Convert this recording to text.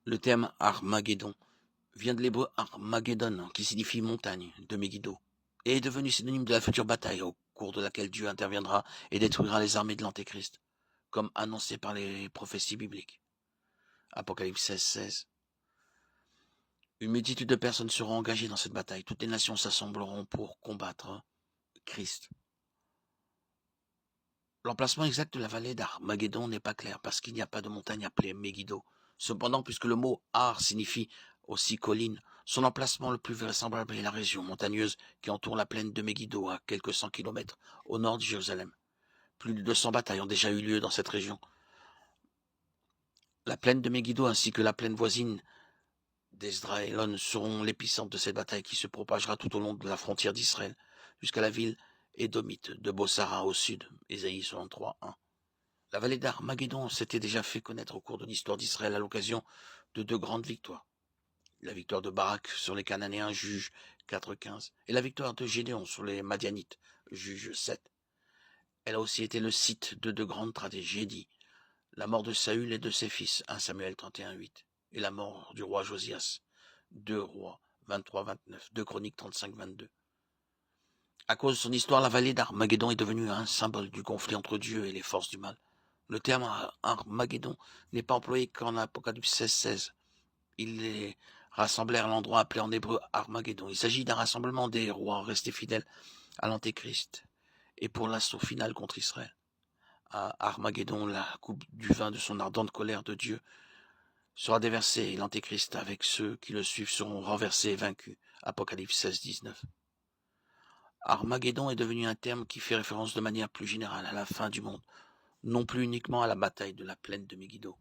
Le terme Armageddon vient de l'hébreu Armageddon, qui signifie montagne de Megiddo, et est devenu synonyme de la future bataille au cours de laquelle Dieu interviendra et détruira les armées de l'Antéchrist, comme annoncé par les prophéties bibliques. Apocalypse 16:16. Une multitude de personnes seront engagées dans cette bataille. Toutes les nations s'assembleront pour combattre Christ. L'emplacement exact de la vallée d'Armageddon n'est pas clair parce qu'il n'y a pas de montagne appelée Megiddo. Cependant, puisque le mot Ar signifie aussi colline, son emplacement le plus vraisemblable est la région montagneuse qui entoure la plaine de Megiddo à quelques 100 kilomètres au nord de Jérusalem. Plus de 200 batailles ont déjà eu lieu dans cette région. La plaine de Megiddo ainsi que la plaine voisine d'Esdraélon seront l'épicentre de cette bataille qui se propagera tout au long de la frontière d'Israël jusqu'à la ville édomite de Bossara au sud. Ésaïe 63:1. La vallée d'Armageddon s'était déjà fait connaître au cours de l'histoire d'Israël à l'occasion de deux grandes victoires. La victoire de Barak sur les Cananéens, Juge 4:15, et la victoire de Gédéon sur les Madianites, Juge 7. Elle a aussi été le site de deux grandes tragédies, la mort de Saül et de ses fils, 1 Samuel 31:8, et la mort du roi Josias, 2 Rois 23:29, 2 Chroniques 35:22. À cause de son histoire, la vallée d'Armageddon est devenue un symbole du conflit entre Dieu et les forces du mal. Le terme Armageddon n'est pas employé qu'en Apocalypse 16:16. Ils les rassemblèrent à l'endroit appelé en hébreu Armageddon. Il s'agit d'un rassemblement des rois restés fidèles à l'Antéchrist et pour l'assaut final contre Israël. À Armageddon, la coupe du vin de son ardente colère de Dieu sera déversée et l'Antéchrist avec ceux qui le suivent seront renversés et vaincus. Apocalypse 16:19. Armageddon est devenu un terme qui fait référence de manière plus générale à la fin du monde, non plus uniquement à la bataille de la plaine de Megiddo.